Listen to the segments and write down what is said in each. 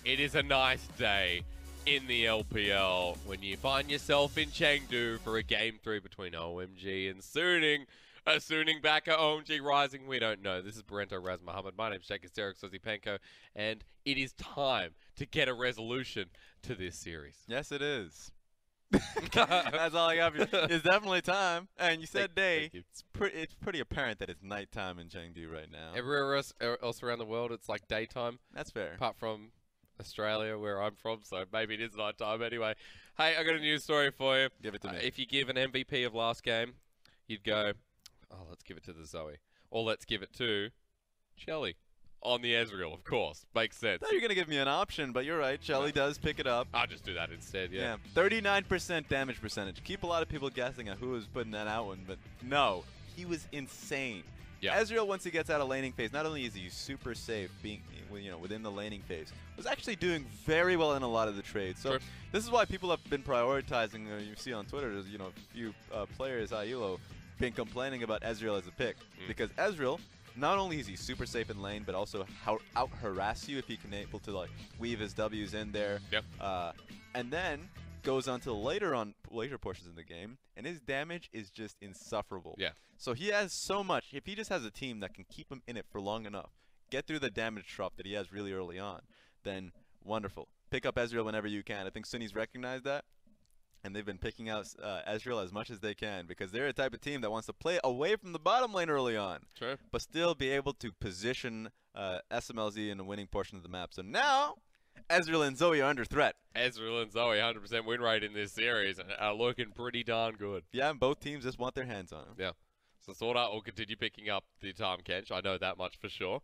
It is a nice day in the LPL when you find yourself in Chengdu for a Game 3 between OMG and Suning. A Suning backer, OMG rising, we don't know. This is Barento Raz Muhammad. My name's Jake Hysteric Sozipenko, and it is time to get a resolution to this series. Yes, it is. That's all I got for you. It's definitely time. And you said day. It's pretty apparent that it's nighttime in Chengdu right now. Everywhere else around the world, it's like daytime. That's fair. Apart from Australia, where I'm from, so maybe it is nighttime anyway. Hey, I got a news story for you. Give it to me. If you give an MVP of last game, you'd go, oh, let's give it to the Zoe. Or let's give it to Chelly. On the Ezreal, of course. Makes sense. I thought you were going to give me an option, but you're right. Chelly does pick it up. I'll just do that instead, yeah. 39% damage percentage. Keep a lot of people guessing at who was putting that out one, but no. He was insane. Yeah. Ezreal, once he gets out of laning phase, not only is he super safe being within the laning phase, was actually doing very well in a lot of the trades. So this is why people have been prioritizing, you see on Twitter, there's a few players, XiaoAL, been complaining about Ezreal as a pick. Because Ezreal, not only is he super safe in lane, but also out-harass you if he can able to weave his W's in there. Yep. And then goes on to later portions in the game, and his damage is just insufferable. Yeah. So he has so much. If he just has a team that can keep him in it for long enough, get through the damage drop that he has really early on, then wonderful. Pick up Ezreal whenever you can. I think Sunny's recognized that. And they've been picking out Ezreal as much as they can because they're a type of team that wants to play away from the bottom lane early on. Sure. But still be able to position Smlz in a winning portion of the map. So now, Ezreal and Zoe are under threat. Ezreal and Zoe, 100% win rate in this series, are looking pretty darn good. Yeah, and both teams just want their hands on him. Yeah. So SwordArT will continue picking up the Tom Kench. I know that much for sure.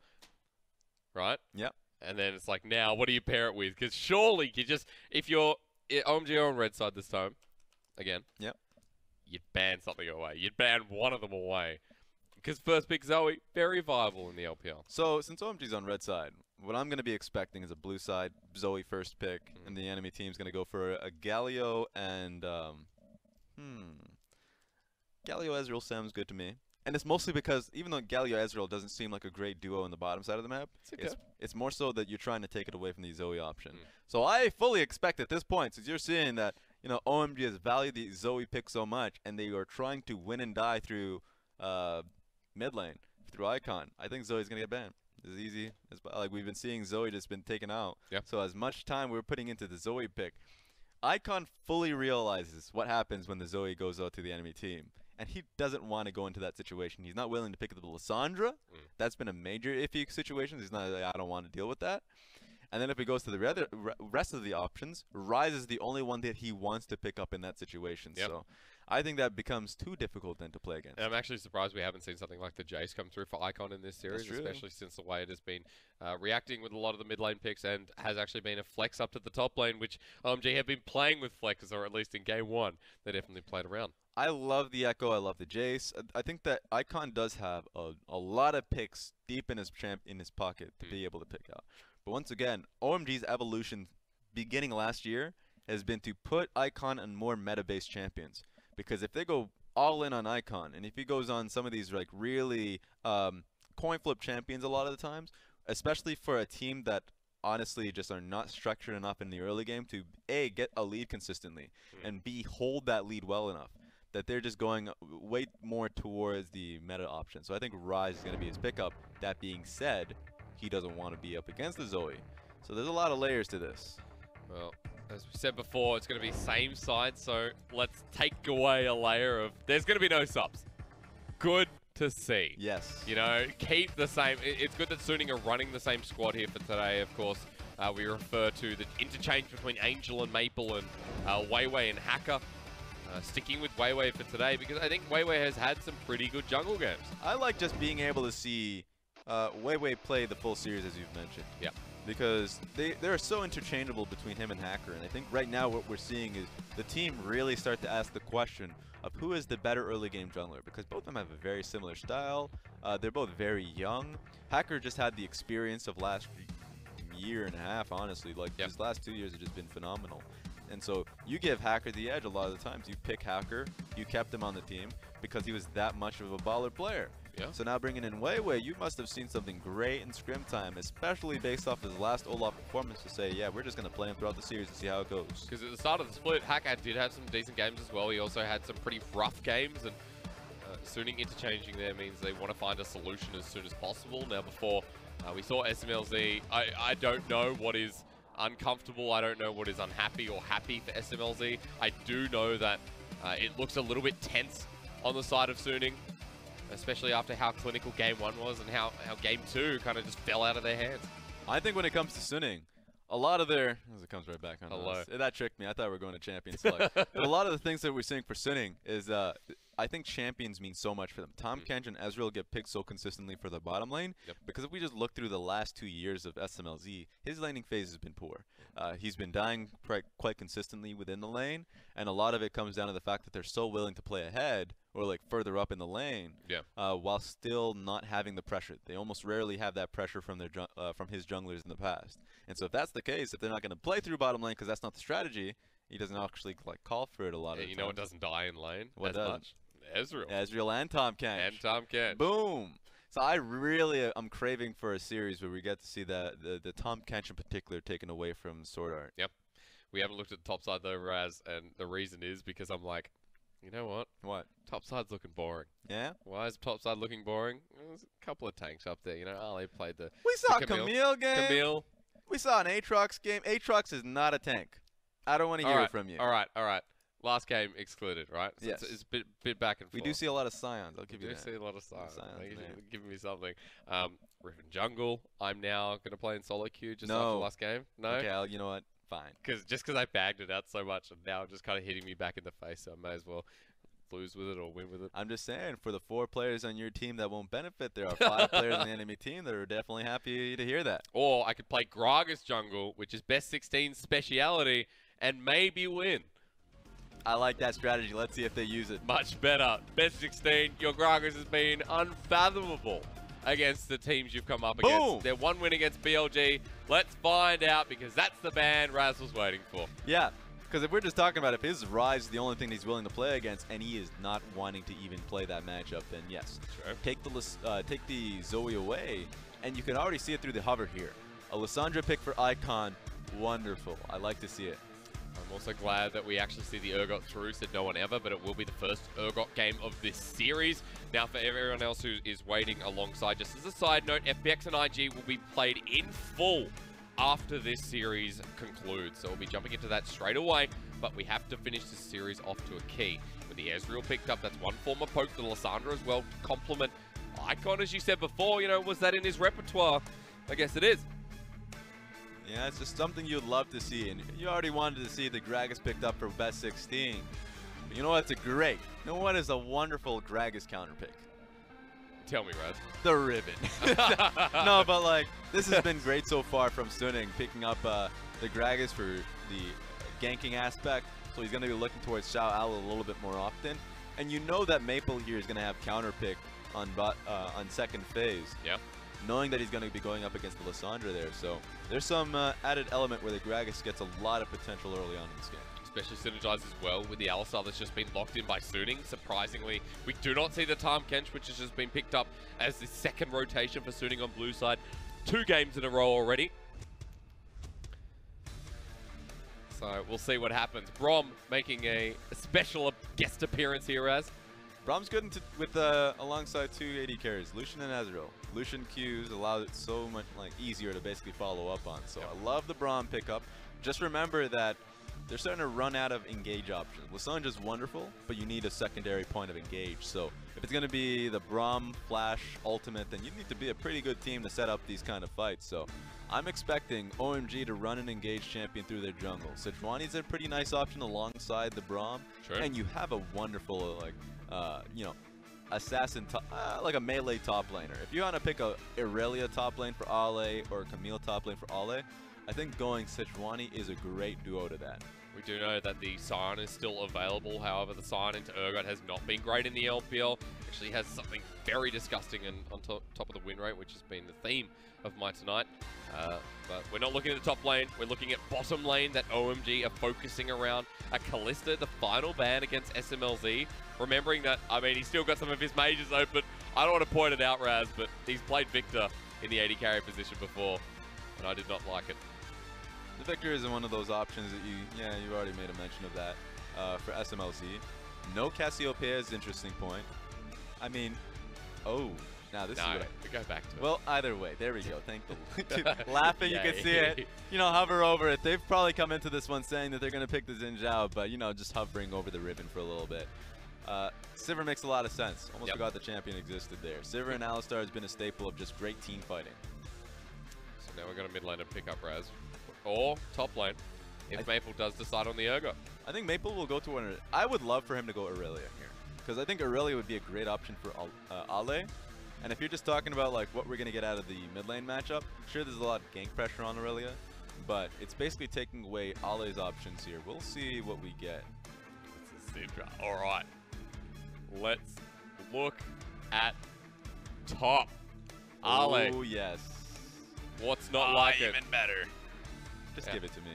Right? Yep. And then it's like, now, what do you pair it with? Because surely you just, if you're OMG on red side this time, again. Yep. You'd ban something away. You'd ban one of them away. Because first pick Zoe, very viable in the LPL. So since OMG's on red side, what I'm going to be expecting is a blue side Zoe first pick, and the enemy team's going to go for a Galio and Galio Ezreal sounds good to me. And it's mostly because even though Galio Ezreal doesn't seem like a great duo on the bottom side of the map, it's more so that you're trying to take it away from the Zoe option. So I fully expect at this point, since you're seeing that OMG has valued the Zoe pick so much, and they are trying to win and die through mid lane, through Icon, I think Zoe's gonna get banned. It's easy. Like we've been seeing Zoe just been taken out. Yep. So as much time we're putting into the Zoe pick, Icon fully realizes what happens when the Zoe goes out to the enemy team. And he doesn't want to go into that situation. He's not willing to pick up the Lissandra. That's been a major iffy situation. He's not like, I don't want to deal with that. And then if he goes to the rest of the options, Ryze is the only one that he wants to pick up in that situation. Yep. So I think that becomes too difficult then to play against. And I'm actually surprised we haven't seen something like the Jace come through for Icon in this series, especially since the way it has been reacting with a lot of the mid lane picks and has actually been a flex up to the top lane, which OMG have been playing with flexes, or at least in game 1, they definitely played around. I love the Echo. I love the Jace. I think that Icon does have a lot of picks deep in his pocket to be able to pick out. But once again, OMG's evolution beginning last year has been to put Icon on more meta-based champions. Because if they go all in on Icon, and if he goes on some of these really coin flip champions a lot of the times, especially for a team that honestly just are not structured enough in the early game to A, get a lead consistently, and B, hold that lead well enough, that they're just going way more towards the meta option. So I think Ryze is going to be his pickup. That being said, he doesn't want to be up against the Zoe. So there's a lot of layers to this. Well, as we said before, it's going to be same side, so let's take away a layer of... There's going to be no subs. Good to see. Yes. Keep the same... It's good that Suning are running the same squad here for today, of course. We refer to the interchange between Angel and Maple and Weiwei and Hacker. Sticking with Weiwei for today because I think Weiwei has had some pretty good jungle games. I like just being able to see Weiwei play the full series, as you've mentioned. Yeah. Because they're so interchangeable between him and Hacker, and I think right now what we're seeing is the team really start to ask the question of who is the better early game jungler, because both of them have a very similar style. They're both very young. Hacker just had the experience of last year and a half, honestly. His last 2 years have just been phenomenal. And so you give Hacker the edge a lot of the times. You pick Hacker, you kept him on the team because he was that much of a baller player. Yeah. So now bringing in Weiwei, you must have seen something great in scrim time, especially based off his last Olaf performance to say, yeah, we're just going to play him throughout the series and see how it goes. Because at the start of the split, Hackad did have some decent games as well. He also had some pretty rough games, and Suning interchanging there means they want to find a solution as soon as possible. Now before we saw Smlz, I don't know what is uncomfortable, I don't know what is unhappy or happy for Smlz. I do know that it looks a little bit tense on the side of Suning, especially after how clinical game 1 was and how game 2 kind of just fell out of their hands. I think when it comes to Suning, a lot of their... As it comes right back on Hello. That tricked me. I thought we were going to Champions Select. But a lot of the things that we're seeing for Suning is... I think champions mean so much for them. Tahm Kench and Ezreal get picked so consistently for the bottom lane, because if we just look through the last 2 years of Smlz, his laning phase has been poor. He's been dying quite consistently within the lane, and a lot of it comes down to the fact that they're so willing to play ahead, or like further up in the lane, while still not having the pressure. They almost rarely have that pressure from their from his junglers in the past. And so if that's the case, if they're not going to play through bottom lane because that's not the strategy, he doesn't actually like call for it a lot of the You time. know what doesn't die in lane What as doesn't? much? Ezreal. Ezreal and Tahm Kench. And Tahm Kench. Boom! So I really I'm craving for a series where we get to see the Tahm Kench in particular taken away from SwordArT. Yep. We haven't looked at the top side though, Raz, and the reason is because I'm like, you know what? What? Top side's looking boring. Yeah? Why is top side looking boring? There's a couple of tanks up there. You know, Ali played the We saw Camille. Camille game. Camille. We saw an Aatrox game. Aatrox is not a tank. I don't want to hear it from you. All right. Last game excluded, right? So Yes. it's a bit back and forth. We do see a lot of Scions. I'll give you do that. see a lot of science. Scions, Giving me something. Riven Jungle. I'm now going to play in solo queue just after No. the last game. No? Okay, you know what? Fine. Just because I bagged it out so much, and now just kind of hitting me back in the face, so I may as well lose with it or win with it. I'm just saying, for the 4 players on your team that won't benefit, there are 5 players on the enemy team that are definitely happy to hear that. Or I could play Gragas Jungle, which is best 16 speciality, and maybe win. I like that strategy. Let's see if they use it. Much better. Best 16, your Gragas has been unfathomable against the teams you've come up against. They're 1 win against BLG. Let's find out, because that's the ban Raz was waiting for. Yeah, because if we're just talking about if his Rise is the only thing he's willing to play against, and he is not wanting to even play that matchup, then yes. Sure. Take the Zoe away, and you can already see it through the hover here. A Lissandra pick for Icon. Wonderful. I like to see it. I'm also glad that we actually see the Urgot through, said no one ever, but it will be the first Urgot game of this series. Now, for everyone else who is waiting alongside, just as a side note, FPX and IG will be played in full after this series concludes. So we'll be jumping into that straight away, but we have to finish this series off to a key. With the Ezreal picked up, that's one form of poke. The Lissandra as well, compliment Icon, as you said before, you know, was that in his repertoire? I guess it is. Yeah, it's just something you'd love to see, and you already wanted to see the Gragas picked up for best 16. But you know what's great? You know what is a wonderful Gragas counter pick? Tell me, Raz. The Ribbon. No, but like, this has been great so far from Suning, picking up the Gragas for the ganking aspect. So he's going to be looking towards XiaoAL a little bit more often. And you know that Maple here is going to have counter pick on second phase. Yeah. Knowing that he's going to be going up against the Lissandra there. So there's some added element where the Gragas gets a lot of potential early on in this game. Especially synergized as well with the Alistar that's just been locked in by Suning. Surprisingly, we do not see the Tahm Kench, which has just been picked up as the second rotation for Suning on blue side. 2 games in a row already. So we'll see what happens. Braum making a special guest appearance here, as Braum's good with alongside 2 AD carries, Lucian and Ezreal. Lucian Qs allow it so much easier to basically follow up on. So I love the Braum pickup. Just remember that they're starting to run out of engage options. Lissandra's wonderful, but you need a secondary point of engage. So if it's going to be the Braum Flash ultimate, then you need to be a pretty good team to set up these kind of fights. So I'm expecting OMG to run an engaged champion through their jungle. Sejuani's a pretty nice option alongside the Braum. Sure. And you have a wonderful, you know, assassin, like a melee top laner. If you want to pick a Irelia top lane for Ale or Camille top lane for Ale, I think going Sejuani is a great duo to that. we do know that the Scion is still available. However, the Scion into Urgot has not been great in the LPL. Actually has something very disgusting and on top of the win rate, which has been the theme of my tonight. But we're not looking at the top lane. We're looking at bottom lane that OMG are focusing around. A Kalista, the final ban against Smlz. Remembering that, I mean, he's still got some of his mages open. I don't want to point it out, Raz, but he's played Victor in the AD carry position before, and I did not like it. The Victor isn't one of those options that you already made a mention of that for SMLZ. No Cassiopeia is an interesting point. I mean, now this is what we go back to it. Well, either way, there we go. Thank you. Laughing, you can see it. You know, hover over it. They've probably come into this one saying that they're going to pick the Zhao, but, you know, just hovering over the ribbon for a little bit. Sivir makes a lot of sense. Almost forgot the champion existed there. Sivir and Alistar has been a staple of just great team fighting. So now we're going to mid lane and pick up Raz. Or top lane, if Maple does decide on the Urgot. I think Maple will go to one. I would love for him to go Aurelia here, because I think Aurelia would be a great option for Ale. And if you're just talking about like what we're going to get out of the mid lane matchup, sure there's a lot of gank pressure on Aurelia, but it's basically taking away Ale's options here. We'll see what we get. It's a Syndra. All right. Let's look at top. Ale. Oh, yes. What's not like it? Even better. Just give it to me.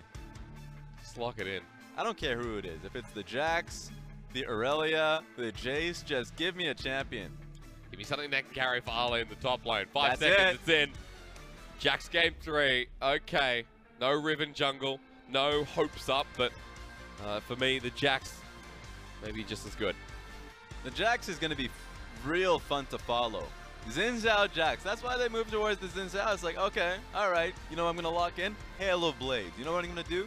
Just lock it in. I don't care who it is. If it's the Jax, the Aurelia, the Jace, just give me a champion. Give me something that can carry for Ale in the top lane. 5 That's seconds, it's in. Jax game 3. Okay. No Riven jungle. No hopes up, but for me, the Jax maybe just as good. The Jax is going to be real fun to follow. Zhao Jax. That's why they moved towards the Zhao. It's like, okay, all right. You know what I'm going to lock in? Hail of Blades. You know what I'm going to do?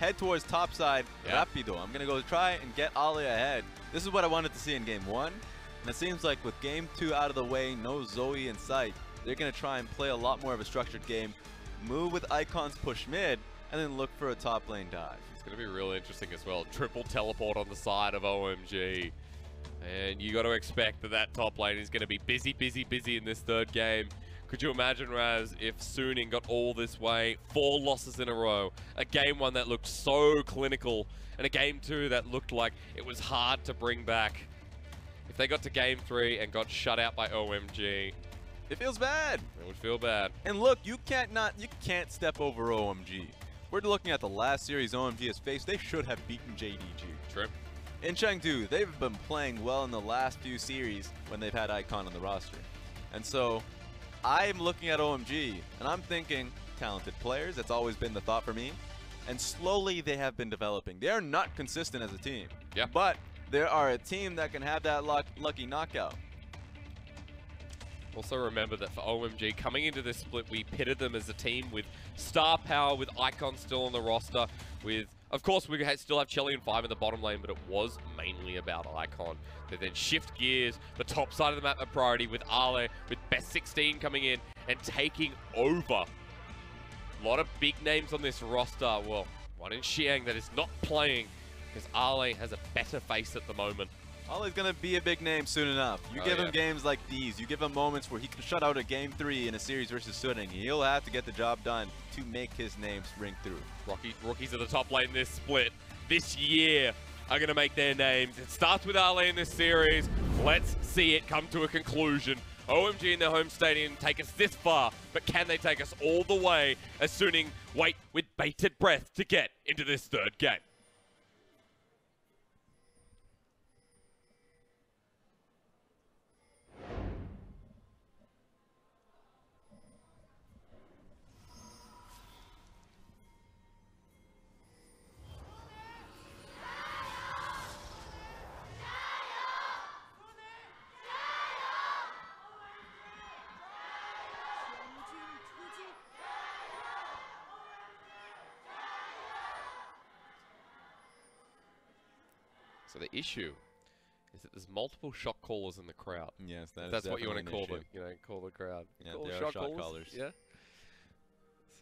Head towards top side, rapido. I'm going to go try and get Ale ahead. This is what I wanted to see in game 1. And it seems like with game 2 out of the way, no Zoe in sight, they're going to try and play a lot more of a structured game, move with icons, push mid, and then look for a top lane dive. It's going to be really interesting as well. Triple teleport on the side of OMG. And you got to expect that that top lane is going to be busy, busy, busy in this third game. Could you imagine, Raz, if Suning got all this way, 4 losses in a row, a game 1 that looked so clinical, and a game 2 that looked like it was hard to bring back? If they got to game 3 and got shut out by OMG, it feels bad. It would feel bad. And look, you can't step over OMG. We're looking at the last series OMG has faced. They should have beaten JDG. True. In Chengdu, they've been playing well in the last few series when they've had Icon on the roster. And so, I'm looking at OMG, and I'm thinking, talented players, that's always been the thought for me. And slowly they have been developing. They are not consistent as a team. Yeah. But they are a team that can have that lucky knockout. Also remember that for OMG, coming into this split, we pitted them as a team with star power, with Icon still on the roster, with, of course, we still have Chelly and 5 in the bottom lane, but it was mainly about Icon. They then shift gears, the top side of the map a priority with Ale, with best 16 coming in and taking over. A lot of big names on this roster. Well, one in Xiang that is not playing because Ale has a better face at the moment. Ale's going to be a big name soon enough. You give him games like these. You give him moments where he can shut out a game 3 in a series versus Suning. He'll have to get the job done to make his name ring through. Rookies at the top lane this split this year are going to make their names. It starts with Ale in this series. Let's see it come to a conclusion. OMG in their home stadium take us this far, but can they take us all the way as Suning wait with bated breath to get into this third game? So the issue is that there's multiple shot callers in the crowd. Yes, that's what you want to call the, call the crowd. Yeah, they are shot callers. Yeah.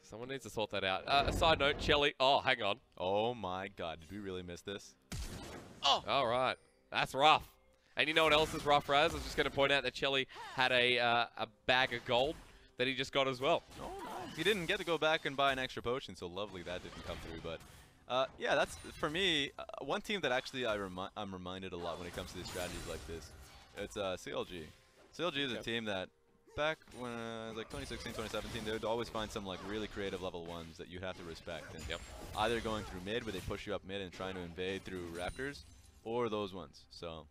Someone needs to sort that out. A side note, Chelly. Oh, hang on. Oh my God, did we really miss this? Oh. All right, that's rough. And you know what else is rough, Raz? I was just going to point out that Chelly had a bag of gold that he just got as well. Oh, nice. He didn't get to go back and buy an extra potion, so lovely that didn't come through, but. Yeah, that's, for me, one team that actually I'm reminded a lot when it comes to these strategies like this. It's CLG. CLG is a team that, back when like 2016, 2017, they would always find some like really creative level 1s that you'd have to respect. And either going through mid, where they push you up mid and trying to invade through Raptors, or those ones. So,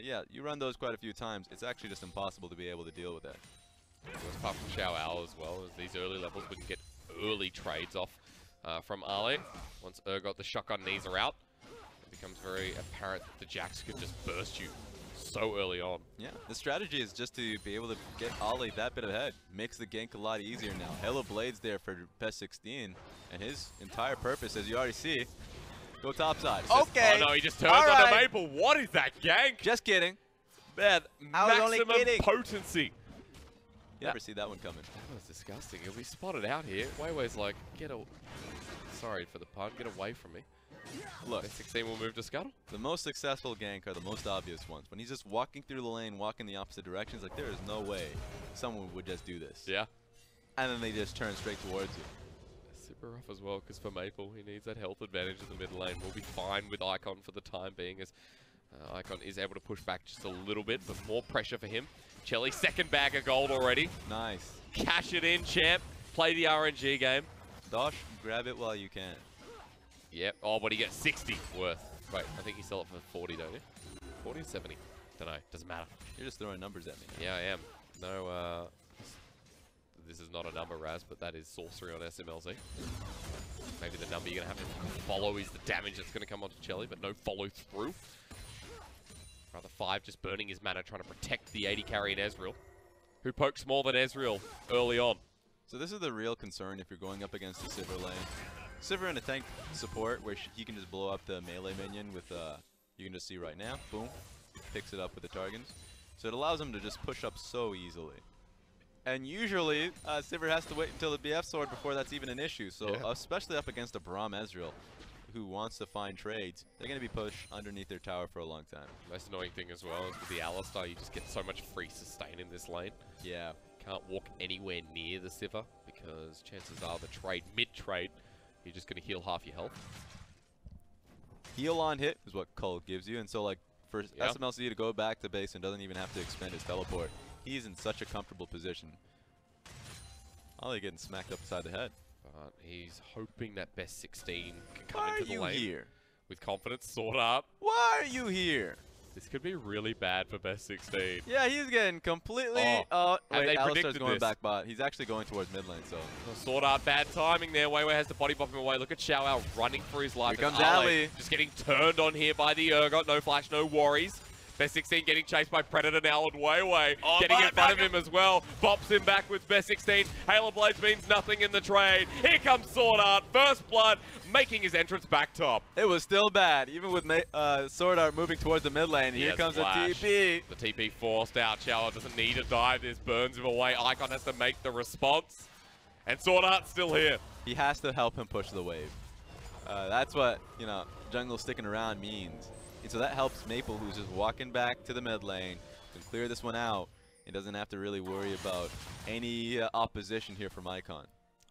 yeah, you run those quite a few times. It's actually just impossible to be able to deal with that. Apart from XiaoAL as well, as these early levels we can get early trades off from Ali. Once Urgot, the shotgun knees are out, it becomes very apparent that the Jax could just burst you so early on. Yeah, the strategy is just to be able to get Ali that bit ahead. Makes the gank a lot easier now. Hello Blade's there for best 16, and his entire purpose, as you already see, go topside. Okay. Oh no, he just turns on the Maple. What is that gank? Just kidding. Man, maximum potency. You never see that one coming. That was disgusting. He'll be spotted out here. Weiwei's like, sorry for the pun, get away from me. Look, best 16 will move to Scuttle. The most successful gank are the most obvious ones. When he's just walking through the lane, walking the opposite directions, like there is no way someone would just do this. Yeah. And then they just turn straight towards you. Super rough as well, because for Maple, he needs that health advantage in the mid lane. We'll be fine with Icon for the time being, as Icon is able to push back just a little bit, but more pressure for him. Chelly, second bag of gold already. Nice. Cash it in, champ. Play the RNG game. Dosh, grab it while you can. Yep. Oh, but he gets 60 worth. Wait, I think you sell it for 40, don't you? 40 or 70? Don't know. Doesn't matter. You're just throwing numbers at me now. Yeah, I am. No, this is not a number, Raz, but that is sorcery on Smlz. Maybe the number you're going to have to follow is the damage that's going to come onto Chelly, but no follow through. Rather 5 just burning his mana, trying to protect the 80 carry in Ezreal, who pokes more than Ezreal early on. So this is the real concern if you're going up against the Sivir lane. Sivir in a tank support where he can just blow up the melee minion with, you can just see right now, boom, picks it up with the targets. So it allows him to just push up so easily. And usually, Sivir has to wait until the BF sword before that's even an issue. So especially up against a Braum Ezreal, who wants to find trades, they're going to be pushed underneath their tower for a long time. Most annoying thing as well is with the Alistar, you just get so much free sustain in this lane. Yeah. Can't walk anywhere near the Sivir, because chances are the trade, mid-trade, you're just going to heal half your health. Heal on hit is what Cull gives you, and so like for Smlz to go back to base and doesn't even have to expend his teleport, he's in such a comfortable position. Ollie getting smacked upside the head. But he's hoping that best 16 can come into the lane. Why are you here? With confidence, SwordArT. Why are you here? This could be really bad for best 16. Yeah, he's getting completely... wait, Alistar's going back bot. He's actually going towards mid lane, so... SwordArT, bad timing there. Weiwei has to body bop him away. Look at XiaoAL running for his life. Here comes Ali. Just getting turned on here by the Urgot. No flash, no worries. Best 16 getting chased by Predator now, and Weiwei getting in front of him as well. Bops him back with best 16. Halo Blades means nothing in the trade. Here comes SwordArT, first blood, making his entrance back top. It was still bad, even with SwordArT moving towards the mid lane. Here comes flash. a TP. The TP forced out. XiaoAL doesn't need to dive. This burns him away. Icon has to make the response. And SwordArT's still here. He has to help him push the wave. That's what, jungle sticking around means. And so that helps Maple, who's just walking back to the mid lane, can clear this one out. He doesn't have to really worry about any opposition here from Icon.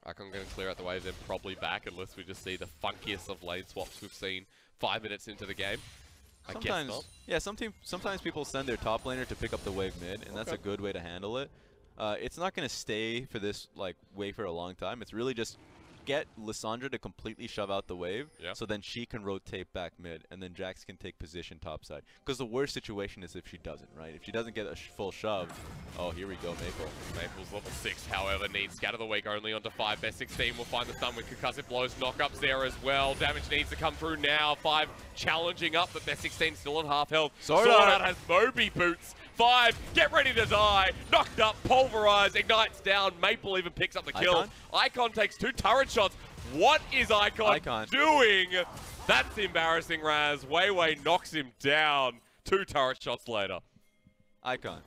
Icon going to clear out the wave, then probably back, unless we just see the funkiest of lane swaps we've seen 5 minutes into the game. I guess not. Yeah, sometimes people send their top laner to pick up the wave mid, and that's a good way to handle it. It's not going to stay for this wave for a long time. It's really just get Lissandra to completely shove out the wave, so then she can rotate back mid, and then Jax can take position topside. Because the worst situation is if she doesn't, right? If she doesn't get a full shove, oh, here we go, Maple. Maple's level 6, however, needs Scatter the Weak only onto 5. Best 16 will find the stun with concussive blows, knockups there as well. Damage needs to come through now. 5 challenging up, but Best 16 still on half health. SwordArT has Moby boots. 5, get ready to die. Knocked up, pulverized, ignites down. Maple even picks up the kill. Icon takes 2 turret shots. What is Icon doing? That's embarrassing, Raz. Weiwei knocks him down. 2 turret shots later. Icon.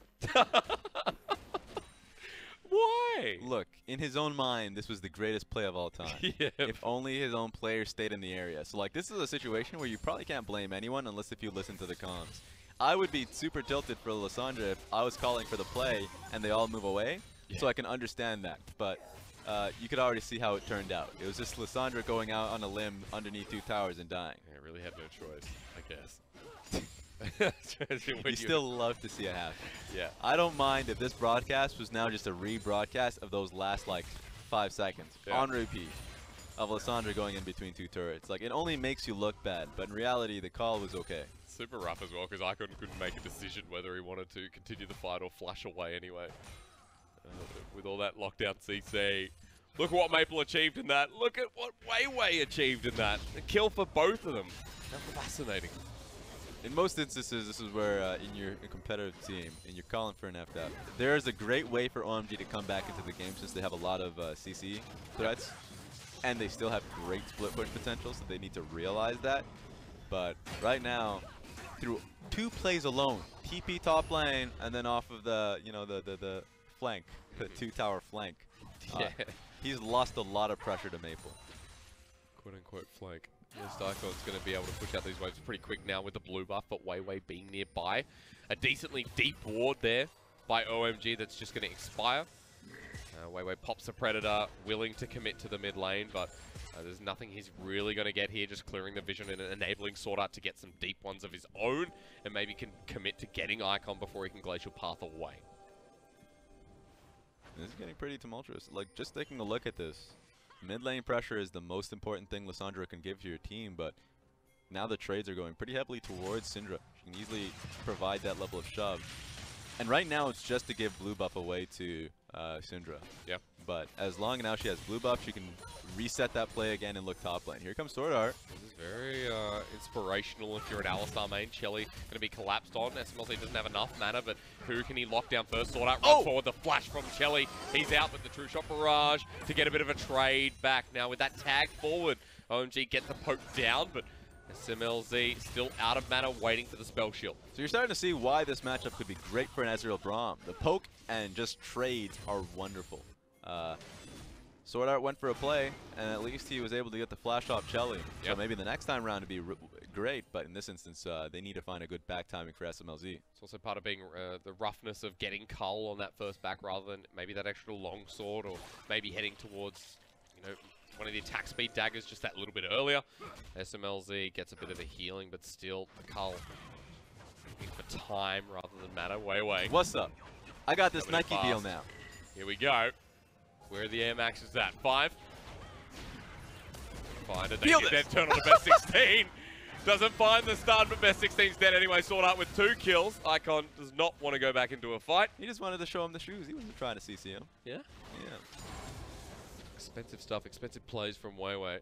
Why? Look, in his own mind, this was the greatest play of all time. If only his own players stayed in the area. So, this is a situation where you probably can't blame anyone unless if you listen to the comms. I would be super tilted for Lissandra if I was calling for the play and they all move away, so I can understand that. But you could already see how it turned out. It was just Lissandra going out on a limb underneath 2 towers and dying. Yeah, really had no choice, I guess. You still love to see it happen. Yeah. I don't mind if this broadcast was now just a rebroadcast of those last 5 seconds on repeat. of Lissandra going in between two turrets. Like, it only makes you look bad, but in reality, the call was okay. Super rough as well, because Icon couldn't make a decision whether he wanted to continue the fight or flash away anyway. With all that lockdown CC. Look what Maple achieved in that. Look at what Weiwei achieved in that. A kill for both of them. How fascinating. In most instances, this is where in your competitive team, and you're calling for an FF, there is a great way for OMG to come back into the game since they have a lot of CC threats, and they still have great split push potential, so they need to realize that. But right now, through 2 plays alone, TP top lane, and then off of the, you know, the flank, the 2-tower flank, he's lost a lot of pressure to Maple. Quote-unquote flank. Yes, Icon's going to be able to push out these waves pretty quick now with the blue buff, but Weiwei being nearby. A decently deep ward there by OMG that's just going to expire. Weiwei pops a Predator, willing to commit to the mid lane, but there's nothing he's really going to get here, just clearing the vision and enabling SwordArT to get some deep ones of his own, and maybe can commit to getting Icon before he can Glacial Path away. This is getting pretty tumultuous. Like, just taking a look at this. Mid lane pressure is the most important thing Lissandra can give to your team, but now the trades are going pretty heavily towards Syndra. She can easily provide that level of shove. And right now it's just to give blue buff away to Syndra. Yep. But as long as now she has blue buff, she can reset that play again and look top lane. Here comes SwordArT. This is very inspirational if you're an Alistar main. Chelly going to be collapsed on. Smlz doesn't have enough mana, but who can he lock down first? SwordArT runs forward. The flash from Chelly. He's out with the true shot barrage to get a bit of a trade back. Now with that tag forward, OMG get the poke down, but Smlz still out of mana, waiting for the spell shield. So you're starting to see why this matchup could be great for an Ezreal Braum. The poke and just trades are wonderful. SwordArT went for a play, and at least he was able to get the flash off Chelly. So maybe the next time around it'd be great, but in this instance, they need to find a good back timing for Smlz. It's also part of being the roughness of getting Cull on that first back rather than maybe that extra long sword, or maybe heading towards, you know, one of the attack speed daggers just that little bit earlier. Smlz gets a bit of a healing, but still the Cull looking for time rather than matter. Weiwei. What's up? I got this Nike deal now. Here we go. Where are the air maxes at? 5. Find it. They then turn on the best 16. Doesn't find the stun, but best 16's dead anyway. SwordArT with 2 kills. Icon does not want to go back into a fight. He just wanted to show him the shoes. He wasn't trying to CC him. Yeah? Yeah. Expensive stuff, expensive plays from Weiwei.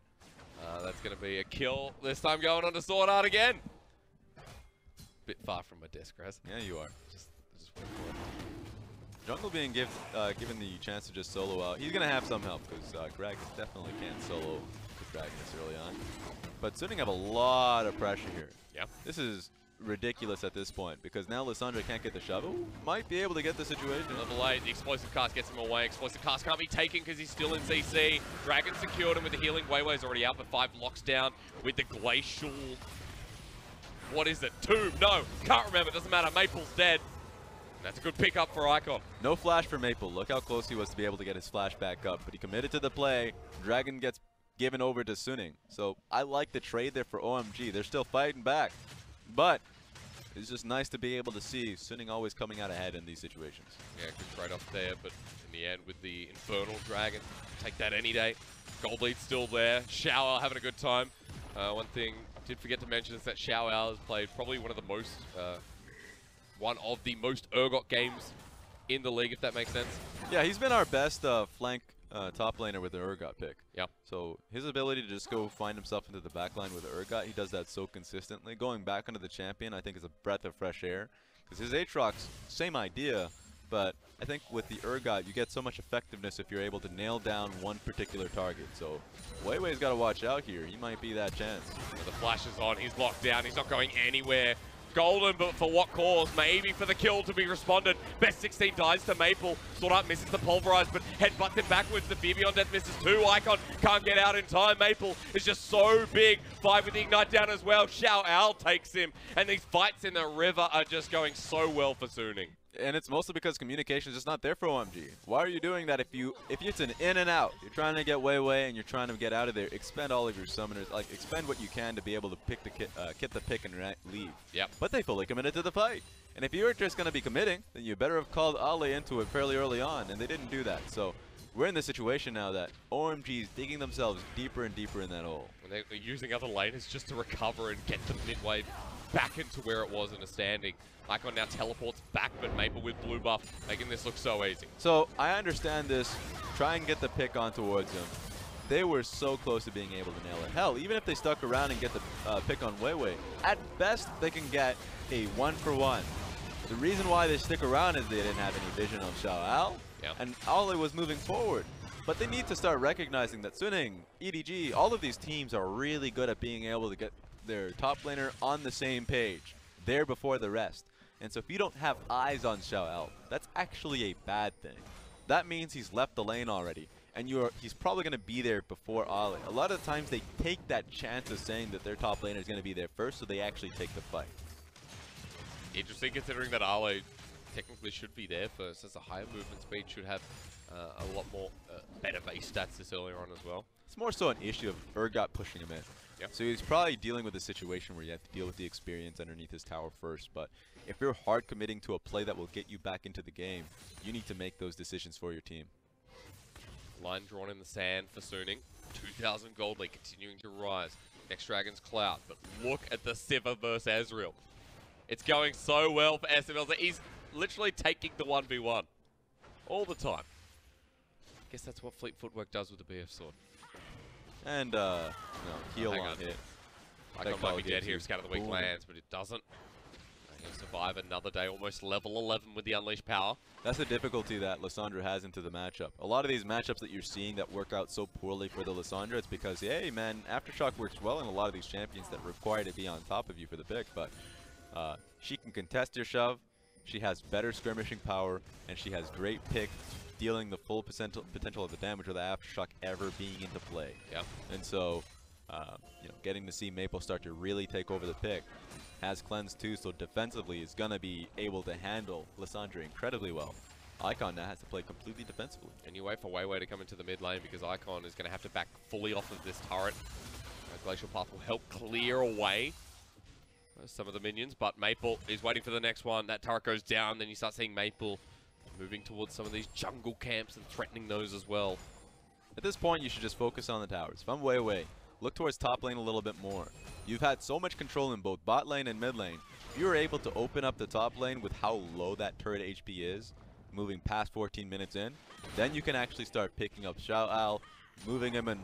That's going to be a kill. This time going on to SwordArT again. Bit far from my desk, Graz. Yeah, you are. Just wait for it. Jungle being given the chance to just solo out. He's going to have some help because Gragas definitely can't solo the Dragon this early on. But Suning have a lot of pressure here. Yeah. This is ridiculous at this point because now Lissandra can't get the shovel. Might be able to get the situation. Level 8, the explosive cast gets him away. Explosive cast can't be taken because he's still in CC. Dragon secured him with the healing. Weiwei's already out, but 5 locks down with the glacial. What is it? Tomb? No, can't remember. Doesn't matter. Maple's dead. That's a good pickup for Icon. No flash for Maple. Look how close he was to be able to get his flash back up. But he committed to the play. Dragon gets given over to Suning. So I like the trade there for OMG. They're still fighting back. But it's just nice to be able to see Suning always coming out ahead in these situations. Yeah, good trade-off there. But in the end, with the Infernal Dragon, take that any day. Gold lead's still there. XiaoAL having a good time. One thing I did forget to mention is that XiaoAL has played probably one of the most Urgot games in the league, if that makes sense. Yeah, he's been our best flank top laner with the Urgot pick. Yeah. So his ability to just go find himself into the back line with the Urgot, he does that so consistently. Going back onto the champion, I think is a breath of fresh air. Because his Aatrox, same idea, but I think with the Urgot, you get so much effectiveness if you're able to nail down one particular target. So Weiwei's got to watch out here. He might be that chance. The flash is on. He's locked down. He's not going anywhere. Golden, but for what cause? Maybe for the kill to be responded. Best 16 dies to Maple. SwordArT misses the pulverize, but headbutts him backwards. The Fear Beyond Death misses 2. Icon can't get out in time. Maple is just so big. 5 with the Ignite down as well. XiaoAL takes him. And these fights in the river are just going so well for Suning. And it's mostly because communication is just not there for OMG. Why are you doing that if it's an in and out? You're trying to get Weiwei and you're trying to get out of there. Expend all of your summoners. Like, expend what you can to be able to pick the kit the pick and leave. Yep. But they fully committed to the fight. And if you were just going to be committing, then you better have called Ali into it fairly early on, and they didn't do that. So we're in the situation now that OMG is digging themselves deeper and deeper in that hole. And they're using other laners just to recover and get the mid wave back into where it was in a standing. Icon now teleports back, but Maple with blue buff, making this look so easy. So I understand this. Try and get the pick on towards them. They were so close to being able to nail it. Hell, even if they stuck around and get the pick on Weiwei, at best they can get a 1-for-1. The reason why they stick around is they didn't have any vision on XiaoAL, and Ollie was moving forward. But they need to start recognizing that Suning, EDG, all of these teams are really good at being able to get their top laner on the same page, there before the rest. And so if you don't have eyes on XiaoAL, that's actually a bad thing. That means he's left the lane already, and he's probably going to be there before Ollie. A lot of the times they take that chance of saying that their top laner is going to be there first, so they actually take the fight. Interesting considering that Ollie technically should be there first, as a higher movement speed should have a lot more better base stats this earlier on as well. It's more so an issue of Urgot pushing him in. Yep. So he's probably dealing with a situation where you have to deal with the experience underneath his tower first, but if you're hard committing to a play that will get you back into the game, you need to make those decisions for your team. Line drawn in the sand for Suning. 2,000 gold lead continuing to rise. Next Dragon's Cloud, but look at the Sivir versus Ezreal. It's going so well for Smlz. He's literally taking the 1v1 all the time. Guess that's what Fleet Footwork does with the BF sword. And, no, heal on hit. Icon might be dead here if Scatter the Weak lands, but it doesn't. He'll survive another day, almost level 11 with the Unleashed power. That's the difficulty that Lissandra has into the matchup. A lot of these matchups that you're seeing that work out so poorly for the Lissandra, it's because, hey, man, Aftershock works well in a lot of these champions that require to be on top of you for the pick, but she can contest your shove, she has better skirmishing power, and she has great pick, dealing the full potential of the damage without Aftershock ever being into play. Yeah. And so, you know, getting to see Maple start to really take over the pick. Has cleanse too, so defensively is going to be able to handle Lissandra incredibly well. Icon now has to play completely defensively. And you wait for Weiwei to come into the mid lane because Icon is going to have to back fully off of this turret. Glacial Path will help clear away some of the minions, but Maple is waiting for the next one. That turret goes down, then you start seeing Maple moving towards some of these jungle camps and threatening those as well. At this point, you should just focus on the towers. If I'm Weiwei, look towards top lane a little bit more. You've had so much control in both bot lane and mid lane. If you were able to open up the top lane with how low that turret HP is, moving past 14 minutes in, then you can actually start picking up XiaoAL, moving him in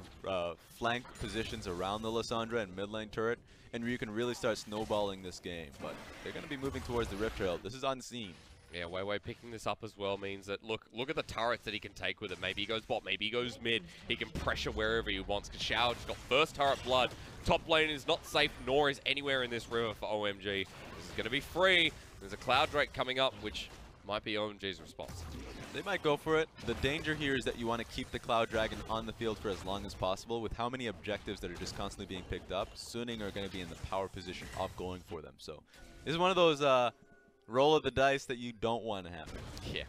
flank positions around the Lissandra and mid lane turret, and you can really start snowballing this game. But they're going to be moving towards the Rift Trail. This is unseen. Yeah, Weiwei picking this up as well means that, look at the turrets that he can take with it. Maybe he goes bot, maybe he goes mid. He can pressure wherever he wants. Because Zhao just got first turret blood. Top lane is not safe, nor is anywhere in this river for OMG. This is going to be free. There's a Cloud Drake coming up, which might be OMG's response. They might go for it. The danger here is that you want to keep the Cloud Dragon on the field for as long as possible. With how many objectives that are just constantly being picked up, Suning are going to be in the power position of going for them. So this is one of those roll of the dice that you don't want to happen. Yeah.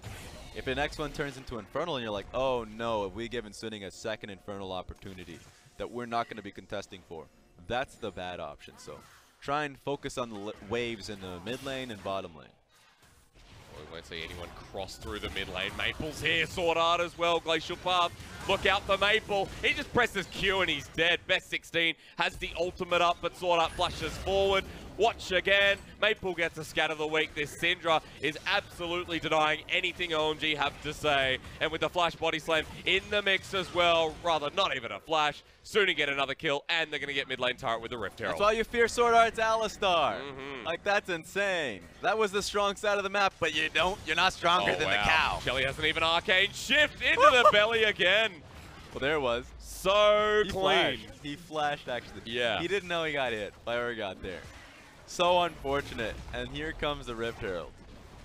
If the next one turns into Infernal and you're like, oh no, have we given Suning a second Infernal opportunity that we're not going to be contesting for? That's the bad option. So try and focus on the waves in the mid lane and bottom lane. We won't see anyone cross through the mid lane. Maple's here, SwordArT as well, Glacial Path. Look out for Maple. He just presses Q and he's dead. Best 16 has the ultimate up, but SwordArT flashes forward. Watch again. Maple gets a scatter of the week. This Syndra is absolutely denying anything OMG have to say. And with the flash body slam in the mix as well, rather not even a flash, Suning get another kill, and they're going to get mid lane turret with the Rift Herald. That's why you fear SwordArT's Alistar. Like, that's insane. That was the strong side of the map, but you're not stronger than the cow. Chelly has an even arcane shift into the belly again. Well, there it was. So clean. He flashed, actually. Yeah. He didn't know he got hit by Urgot there. So unfortunate. And here comes the Rift Herald.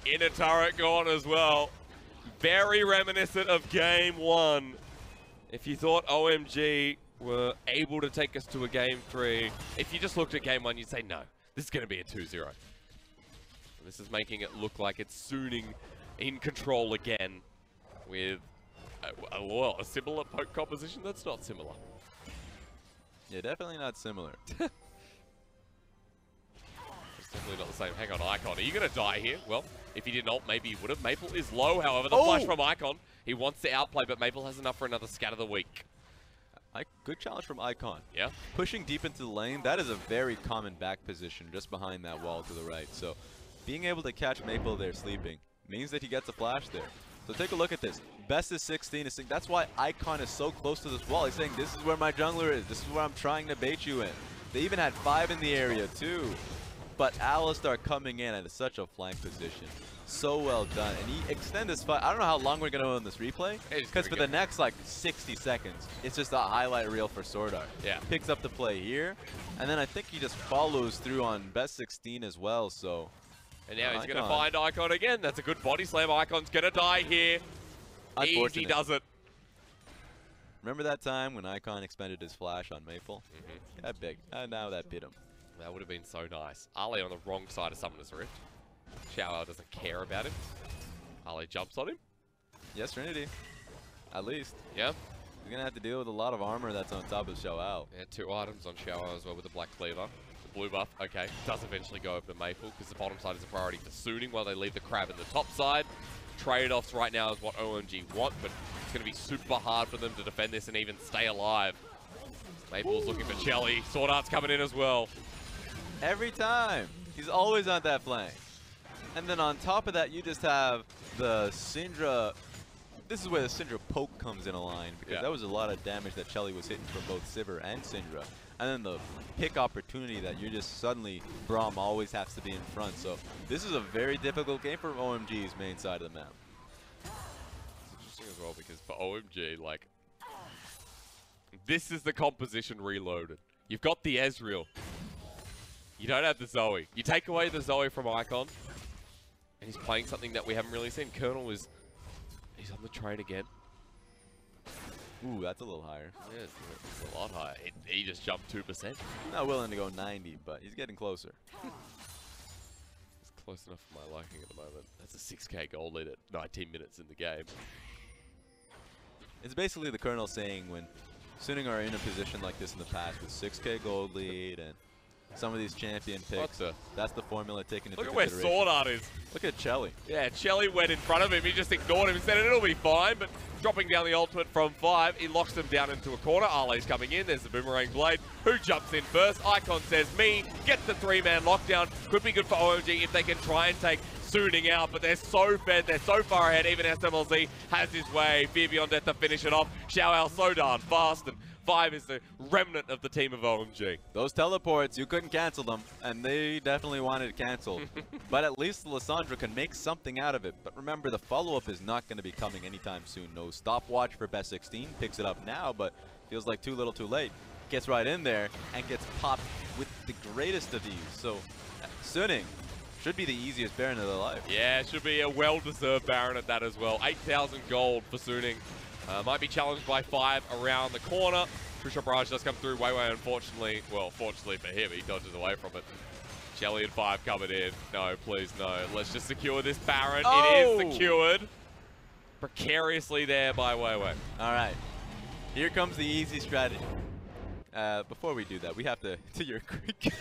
Inner turret gone as well. Very reminiscent of game 1. If you thought OMG were able to take us to a game 3, if you just looked at game 1, you'd say, no, this is going to be a 2-0. This is making it look like it's Suning in control again with a similar poke composition that's not similar. Yeah, definitely not similar. It's definitely not the same. Hang on, Icon. Are you going to die here? Well, if he didn't ult, maybe he would have. Maple is low, however. The flash from Icon. He wants to outplay, but Maple has enough for another scat of the week. Good challenge from Icon. Yeah. Pushing deep into the lane, that is a very common back position just behind that wall to the right. So being able to catch Maple there sleeping means that he gets a flash there. So take a look at this. Best is 16 is 6. That's why Icon is so close to this wall. He's saying, this is where my jungler is. This is where I'm trying to bait you in. They even had 5 in the area too. But Alistar coming in at such a flank position. So well done. And he extended this fight. I don't know how long we're going to own this replay. Because for the next like 60 seconds, it's just a highlight reel for SwordArT. Yeah. Picks up the play here. And then I think he just follows through on best 16 as well. So. And now he's going to find Icon again. That's a good body slam. Icon's going to die here. Easy does it. Remember that time when Icon expended his flash on Maple? That big. Now that bit him. That would have been so nice. Ali on the wrong side of Summoner's Rift. XiaoAL doesn't care about him. Ali jumps on him. Yes, Trinity. At least. Yeah. You're going to have to deal with a lot of armor that's on top of XiaoAL. Yeah, 2 items on XiaoAL as well with the Black Cleaver. The blue buff, okay. Does eventually go over to Maple because the bottom side is a priority for Suning while they leave the Crab in the top side. Trade-offs right now is what OMG want, but it's going to be super hard for them to defend this and even stay alive. Maple's looking for Chelly. SwordArT's coming in as well. Every time. He's always on that flank. And then on top of that, you just have the Syndra. This is where the Syndra poke comes in a line, because that was a lot of damage that Chelly was hitting for both Sivir and Syndra. And then the pick opportunity that you just suddenly, Braum always has to be in front. So this is a very difficult game for OMG's main side of the map. It's interesting as well because for OMG, like, this is the composition reloaded. You've got the Ezreal. You don't have the Zoe. You take away the Zoe from Icon, and he's playing something that we haven't really seen. Colonel is, he's on the train again. Ooh, that's a little higher. Yeah, it's a lot higher. He just jumped 2%. Not willing to go 90, but he's getting closer. It's close enough for my liking at the moment. That's a 6k gold lead at 19 minutes in the game. It's basically the Colonel saying when Suning are in a position like this in the past with 6k gold lead and some of these champion picks, that's the formula taken into consideration. Look at where SwordArT is. Look at Chelly. Yeah, Chelly went in front of him. He just ignored him and said it'll be fine, but dropping down the ultimate from 5, he locks them down into a corner. Ali's coming in. There's the Boomerang Blade. Who jumps in first? Icon says me. Gets the 3-man lockdown. Could be good for OMG if they can try and take Suning out, but they're so fed. They're so far ahead. Even Smlz has his way. Fear Beyond Death to finish it off. XiaoAL so darn fast, and 5 is the remnant of the team of OMG. Those teleports, you couldn't cancel them, and they definitely wanted it canceled. But at least Lissandra can make something out of it. But remember, the follow-up is not going to be coming anytime soon. No stopwatch for best 16. Picks it up now, but feels like too little too late. Gets right in there and gets popped with the greatest of ease. So Suning should be the easiest Baron of their life. Yeah, it should be a well-deserved Baron at that as well. 8,000 gold for Suning. Might be challenged by 5 around the corner. True Shot Barrage does come through. Weiwei, unfortunately, well, fortunately for him, he dodges away from it. Chelly and 5 coming in. No, please, no. Let's just secure this Baron. Oh! It is secured. Precariously there by Weiwei. All right. Here comes the easy strategy. Before we do that, we have to your quick.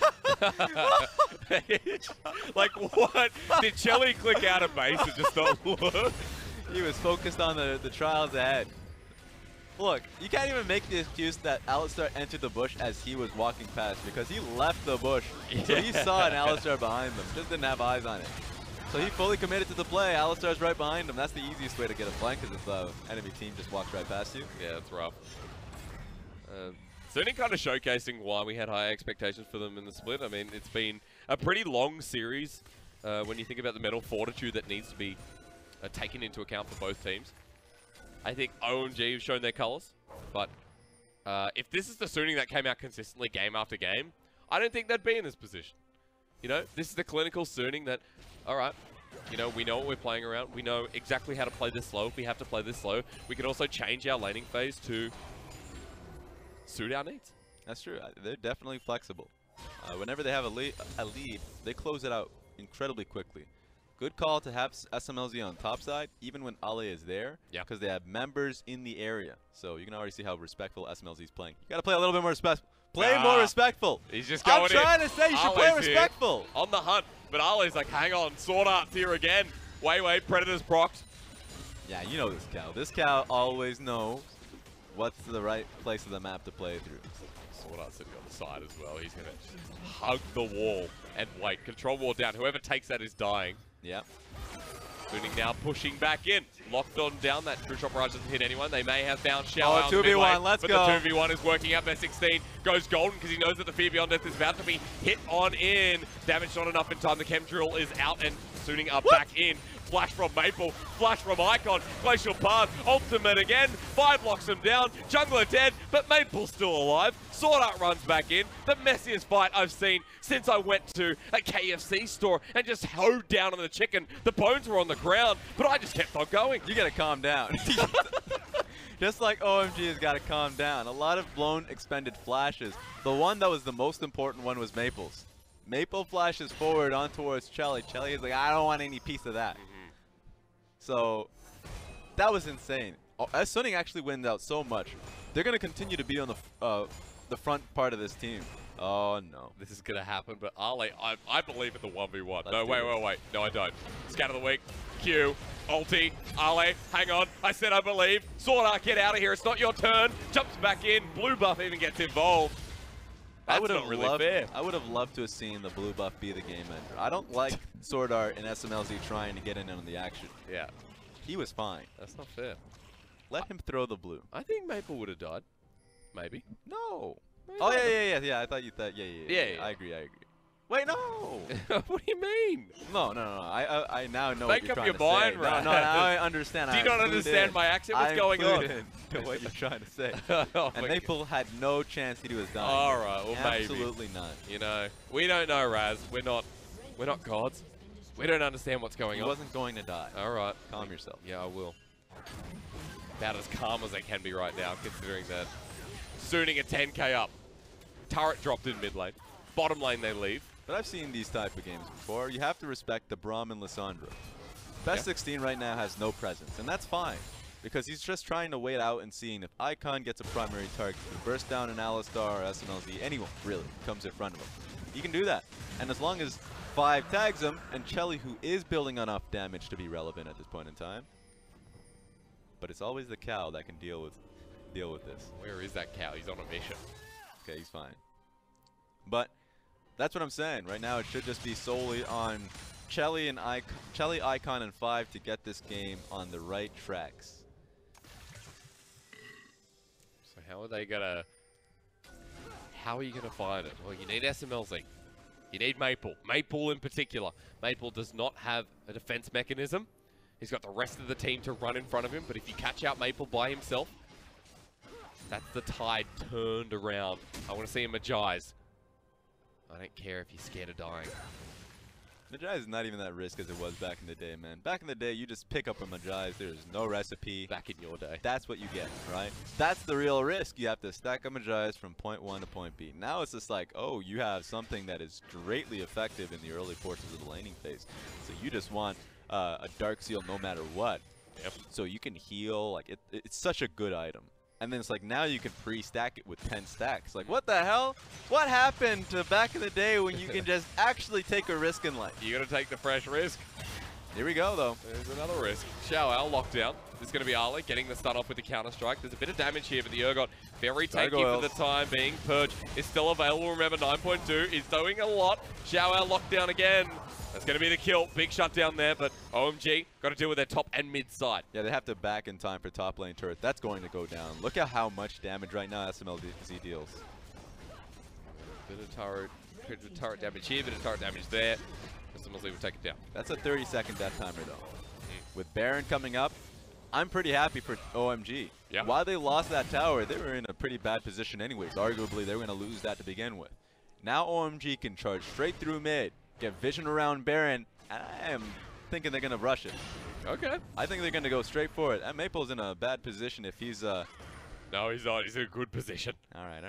Like what? Did Chelly click out of base and just not look? He was focused on the trials ahead. Look, you can't even make the excuse that Alistar entered the bush as he was walking past, because he left the bush. Yeah. So he saw an Alistar behind them, just didn't have eyes on it. So he fully committed to the play. Alistar's right behind him. That's the easiest way to get a flank, because the enemy team just walks right past you. Yeah, that's rough. Certainly kind of showcasing why we had high expectations for them in the split. I mean, it's been a pretty long series when you think about the mental fortitude that needs to be taken into account for both teams. I think OMG have shown their colors, but if this is the Suning that came out consistently game after game, I don't think they'd be in this position. You know, this is the clinical Suning that, all right, you know, we know what we're playing around. We know exactly how to play this slow. If we have to play this slow, we can also change our laning phase to suit our needs. That's true. They're definitely flexible. Whenever they have a lead, they close it out incredibly quickly. Good call to have Smlz on top side, even when Ali is there, because they have members in the area. So you can already see how respectful Smlz is playing. You got to play a little bit more Play more respectful. He's just going in. I'm trying to say you should play respectful. Here, on the hunt, but Ali's like, hang on, SwordArt's here again. Weiwei, Predator's procced. Yeah, you know this cow. This cow always knows what's the right place of the map to play through. SwordArt's sitting on the side as well. He's going to hug the wall and wait. Control wall down. Whoever takes that is dying. Yep. Suning now pushing back in. Locked on down. That True Shot Barrage doesn't hit anyone. They may have found XiaoAL. Oh, 2v1, let's go. But the 2v1 is working out. Their 16 goes golden because he knows that the Fear Beyond Death is about to be hit on in. Damage not enough in time. The Chem Drill is out and Suning are back in. Flash from Maple, flash from Icon, Glacial Path, Ultimate again, 5 locks him down, Jungler dead, but Maple's still alive. SwordArT runs back in, the messiest fight I've seen since I went to a KFC store and just hoed down on the chicken. The bones were on the ground, but I just kept on going. You gotta calm down. Just like OMG has gotta calm down. A lot of blown expended flashes. The one that was the most important one was Maple's. Maple flashes forward on towards Chelly. Chelly is like, I don't want any piece of that. So that was insane. As Suning actually wins out so much, they're gonna continue to be on the front part of this team. Oh no, this is gonna happen. But Ali, I believe in the 1v1. Let's no, wait. No, I don't. Scat of the week. Q, ulti, Ali, hang on. I said I believe. SwordArT, get out of here. It's not your turn. Jumps back in. Blue buff even gets involved. That's not really fair. I would have loved to have seen the blue buff be the game ender. I don't like SwordArT and Smlz trying to get in on the action. Yeah. He was fine. That's not fair. Let him throw the blue. I think Maple would have died. Maybe. No. Maybe. Oh, yeah. I thought you thought, yeah. I agree. Wait, no. What do you mean? No. I now know Make what you're up trying your to mind, say. right? No, now I understand. Do you not understand my accent? What's going on? To what you're trying to say. Oh and Maple had no chance that he was dying. All right, well maybe. Absolutely none. You know, we don't know, Raz. We're not gods. We don't understand what's going on. He wasn't going to die. All right. Calm yourself. Yeah, I will. About as calm as I can be right now, considering that Suning a 10k up. Turret dropped in mid lane. Bottom lane they leave. But I've seen these type of games before. You have to respect the Braum and Lissandra. Best 16 right now has no presence, and that's fine. Because he's just trying to wait out and seeing if Icon gets a primary target. He can burst down an Alistar or Smlz, anyone really comes in front of him. He can do that. And as long as 5 tags him, and Chelly, who is building enough damage to be relevant at this point in time. But it's always the cow that can deal with this. Where is that cow? He's on a mission. Okay, he's fine. But that's what I'm saying. Right now, it should just be solely on Chelly, Icon, and 5 to get this game on the right tracks. So how are you gonna find it? Well, you need Smlz. You need Maple. Maple in particular. Maple does not have a defense mechanism. He's got the rest of the team to run in front of him, but if you catch out Maple by himself, that's the tide turned around. I want to see him Magize. I don't care if you're scared of dying. Magize is not even that risk as it was back in the day, man. Back in the day, you just pick up a Magize. There's no recipe. Back in your day. That's what you get, right? That's the real risk. You have to stack a Magize from point 1 to point B. Now it's just like, oh, you have something that is greatly effective in the early portions of the laning phase. So you just want a Dark Seal no matter what. Yep. So you can heal. Like it's such a good item. And then it's like now you can pre-stack it with 10 stacks. Like what the hell? What happened to back in the day when you can just actually take a risk in life? You gotta take the fresh risk. Here we go though. There's another risk. XiaoAL lockdown. This is gonna be Ali getting the stun off with the counter strike. There's a bit of damage here, but the Urgot very tanky for the time being. Purge is still available. Remember 9.2 is doing a lot. XiaoAL lockdown again. That's going to be the kill. Big shutdown there, but OMG got to deal with their top and mid side. Yeah, they have to back in time for top lane turret. That's going to go down. Look at how much damage right now Smlz deals. Bit of turret damage here, bit of turret damage there. Smlz will take it down. That's a 30-second death timer, though. With Baron coming up, I'm pretty happy for OMG. Yeah. While they lost that tower, they were in a pretty bad position anyways. Arguably, they were going to lose that to begin with. Now OMG can charge straight through mid, get vision around Baron, and I am thinking they're going to rush it. Okay. I think they're going to go straight for it. And Maple's in a bad position if he's... No, he's not. He's in a good position. All right.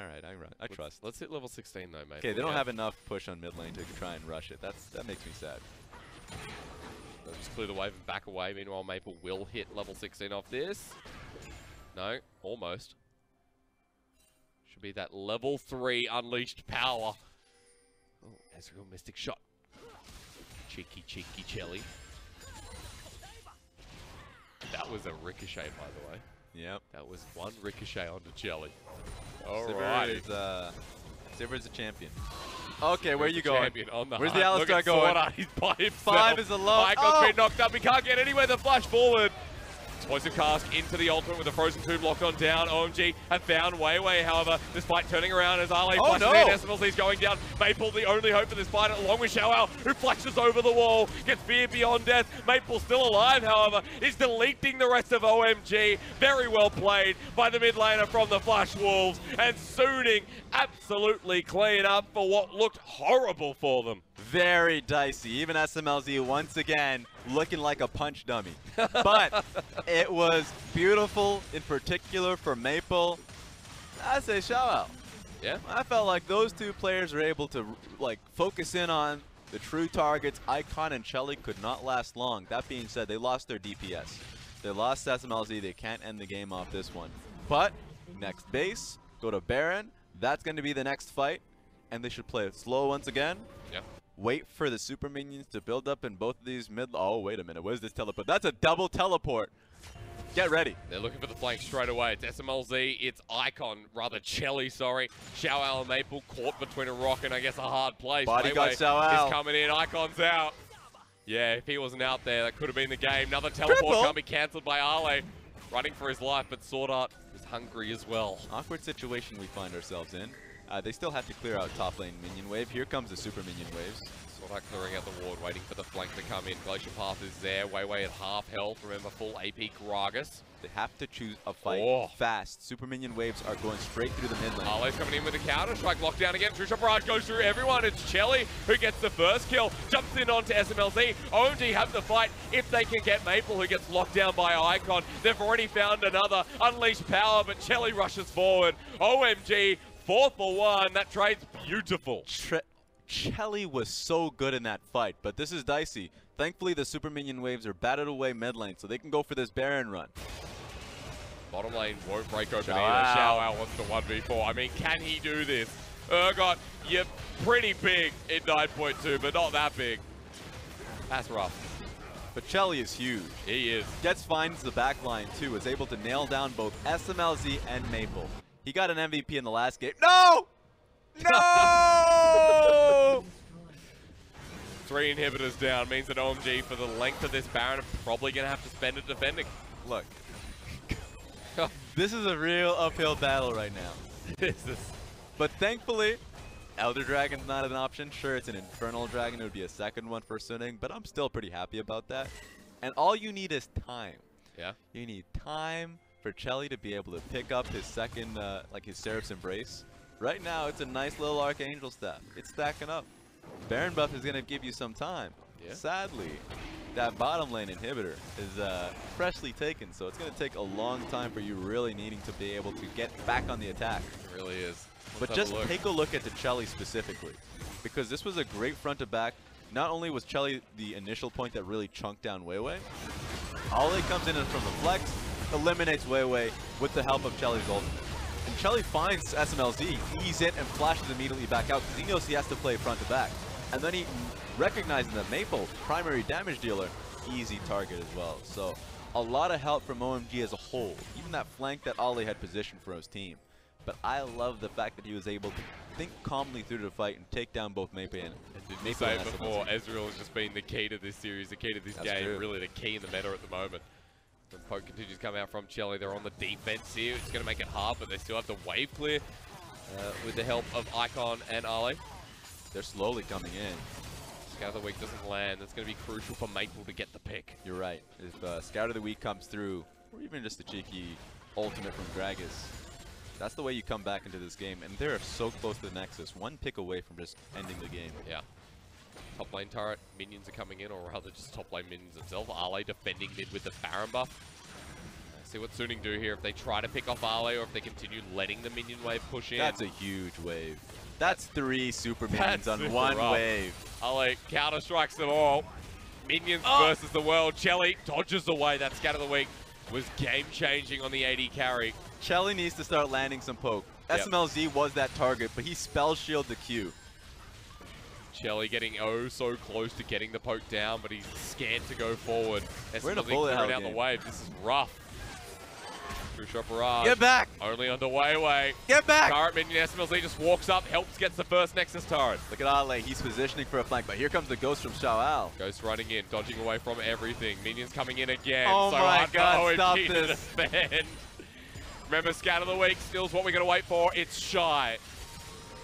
I trust. Let's hit level 16, though, mate. Okay, they don't have enough push on mid lane to try and rush it. That makes me sad. They'll just clear the wave and back away. Meanwhile, Maple will hit level 16 off this. No, almost. Should be that level 3 unleashed power. Oh, Ezreal Mystic Shot. Cheeky Chelly. That was a ricochet, by the way. Yep. That was one ricochet onto Chelly. Alright. Sivir's a champion. Okay, where are you going? Where's the Alistar going? SwordArT, he's by himself. 5 is alone. Icon's been knocked up. He can't get anywhere. The flash forward. Explosive cast into the ultimate with the Frozen Tomb locked on down. OMG have found Weiwei, however, despite turning around as Ale flashes in. Smlz going down. Maple the only hope for this fight, along with XiaoAL, who flashes over the wall, gets fear beyond death. Maple still alive, however, is deleting the rest of OMG. Very well played by the mid laner from the Flash Wolves, and Suning absolutely clean up for what looked horrible for them. Very dicey. Even Smlz once again looking like a punch dummy. But it was beautiful, in particular for Maple. I say XiaoAL. Yeah. I felt like those two players were able to focus in on the true targets. Icon and Chelly could not last long. That being said, they lost their DPS. They lost Smlz. They can't end the game off this one. But next base, go to Baron. That's going to be the next fight. And they should play it slow once again. Yep. Wait for the super minions to build up in both of these mid. Oh, wait a minute. Where's this teleport? That's a double teleport. Get ready. They're looking for the flank straight away. It's Smlz. It's Icon, rather Chelly, sorry. XiaoAL and Maple caught between a rock and I guess a hard place. Bodyguard XiaoAL is coming in. Icon's out. Yeah, if he wasn't out there, that could have been the game. Another teleport can't be cancelled by Ale. Running for his life, but SwordArT is hungry as well. Awkward situation we find ourselves in. They still have to clear out top lane minion wave. Here comes the super minion waves. SwordArT clearing out the ward, waiting for the flank to come in. Glacier Path is there. Weiwei at half health. Remember, full AP Gragas. They have to choose a fight fast. Super minion waves are going straight through the mid lane. Ale's coming in with a counter strike, lockdown again. True Shot Barrage goes through everyone. It's Chelly who gets the first kill, jumps in onto Smlz. OMG have the fight if they can get Maple, who gets locked down by Icon. They've already found another unleashed power, but Chelly rushes forward. OMG 4 for 1. That trade's beautiful. Chelly was so good in that fight, but this is dicey. Thankfully, the super minion waves are batted away mid lane, so they can go for this Baron run. Bottom lane won't break open either. XiaoAL wants the 1v4. I mean, can he do this? Urgot, you're pretty big in 9.2, but not that big. That's rough. But Chelly is huge. He is. Finds the back line too, is able to nail down both Smlz and Maple. He got an MVP in the last game. No! No! 3 inhibitors down means that OMG, for the length of this Baron, are probably going to have to spend it defending. Look. This is a real uphill battle right now. This is. But thankfully, Elder Dragon's not an option. Sure, it's an Infernal Dragon. It would be a second one for Suning, but I'm still pretty happy about that. And all you need is time. Yeah. You need time for Chelly to be able to pick up his second, his Seraph's Embrace. Right now, it's a nice little Archangel staff. It's stacking up. Baron buff is going to give you some time. Yeah. Sadly, that bottom lane inhibitor is freshly taken, so it's going to take a long time for you really needing to be able to get back on the attack. It really is. But just take a look at the Chelly specifically, because this was a great front to back. Not only was Chelly the initial point that really chunked down Weiwei, Ale comes in from the flex, eliminates Weiwei with the help of Chelly's ultimate. And Chelly finds Smlz, ease it, and flashes immediately back out because he knows he has to play front to back. And then he, recognizing that Maple, primary damage dealer, easy target as well. So a lot of help from OMG as a whole. Even that flank that Ale had positioned for his team. But I love the fact that he was able to think calmly through the fight and take down both Maple and Maple. Say before, Ezreal has just been the key to this series, the key to this game, true. Really the key in the meta at the moment. The poke continues to come out from Chelly. They're on the defense here. It's going to make it hard, but they still have the wave clear with the help of Icon and Ale. They're slowly coming in. Scout of the Week doesn't land. That's going to be crucial for Maple to get the pick. You're right. If Scout of the Week comes through, or even just a cheeky ultimate from Gragas, that's the way you come back into this game. And they're so close to the Nexus. One pick away from just ending the game. Yeah. Top lane turret, minions are coming in, or rather just top lane minions itself. Ale defending mid with the Baron buff. See what Suning do here, if they try to pick off Ale or if they continue letting the minion wave push in. That's a huge wave. That's 3 super minions on one wave. Ale counter strikes them all. Minions versus the world. Chelly dodges away that Scout of the Week. was game-changing on the AD carry. Chelly needs to start landing some poke. Yep. Smlz was that target, but he spell shielded the Q. Chelly getting oh so close to getting the poke down, but he's scared to go forward. We're in a Smlz bullet hell down game. the wave. This is rough. True shot barrage. Get back! Only on the Weiwei. Get back! Turret minion Smlz just walks up, helps, gets the first Nexus turret. Look at Ale, he's positioning for a flank, but here comes the ghost from XiaoAL. Ghost running in, dodging away from everything. Minions coming in again. Oh so my hard God, for stop OMG to this. defend. Remember, scout of the week, still's what we're going to wait for. It's Shy.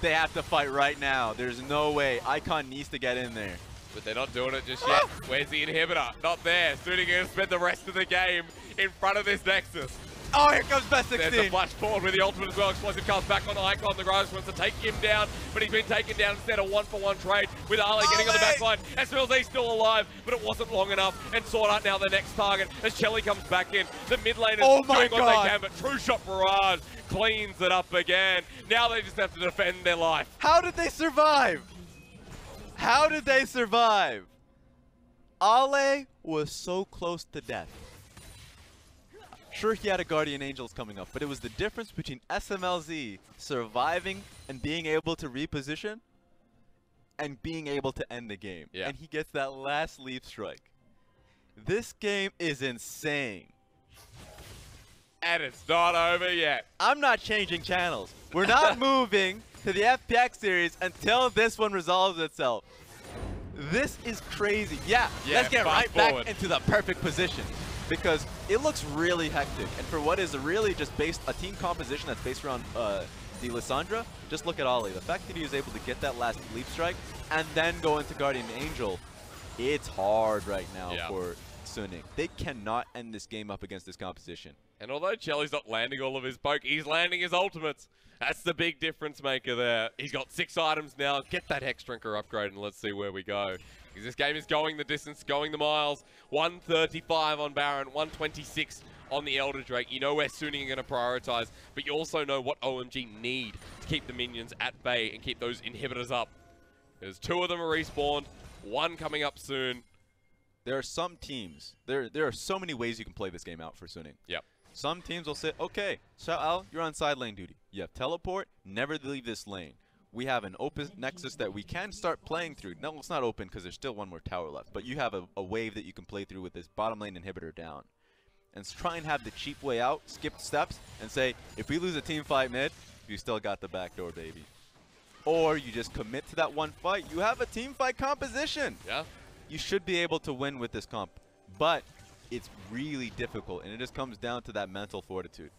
They have to fight right now. There's no way. Icon needs to get in there. But they're not doing it just yet. Where's the inhibitor? Not there. Suning going to spend the rest of the game in front of this Nexus. Oh, here comes best 16. There's a flash forward with the ultimate as well. Explosive comes back on Icon. The Gragas wants to take him down, but he's been taken down instead. A one-for-one trade with Ale getting on the backline. Smlz still alive, but it wasn't long enough. And SwordArT now the next target as Chelly comes back in. The mid lane is doing what they can, but True Shot Barrage cleans it up again. Now they just have to defend their life. How did they survive? How did they survive? Ale was so close to death. Sure, he had a Guardian Angels coming up, but it was the difference between Smlz surviving and being able to reposition and being able to end the game. Yeah. And he gets that last leap strike. This game is insane. And it's not over yet. I'm not changing channels. We're not moving to the FPX series until this one resolves itself. This is crazy. Yeah, let's get right forward. back into the perfect position. Because it looks really hectic, and for what is really just based a team composition that's based around the Lissandra, just look at Ale. The fact that he was able to get that last leap strike and then go into Guardian Angel, it's hard right now for Suning. They cannot end this game up against this composition. And although Chelly's not landing all of his poke, he's landing his ultimates. That's the big difference maker there. He's got 6 items now. Get that Hex Drinker upgrade and let's see where we go. Because this game is going the distance, going the miles. 135 on Baron, 126 on the Elder Drake. You know where Suning are going to prioritize, but you also know what OMG need to keep the minions at bay and keep those inhibitors up. There's 2 of them are respawned, 1 coming up soon. There are some teams, there are so many ways you can play this game out for Suning. Yep. Some teams will say, okay, XiaoAL, you're on side lane duty. You have teleport, never leave this lane. We have an open Nexus that we can start playing through. No, it's not open because there's still one more tower left. But you have a wave that you can play through with this bottom lane inhibitor down. And try and have the cheap way out, skip steps, and say, if we lose a team fight mid, you still got the back door, baby. Or you just commit to that one fight. You have a team fight composition. Yeah. You should be able to win with this comp. But it's really difficult, and it just comes down to that mental fortitude.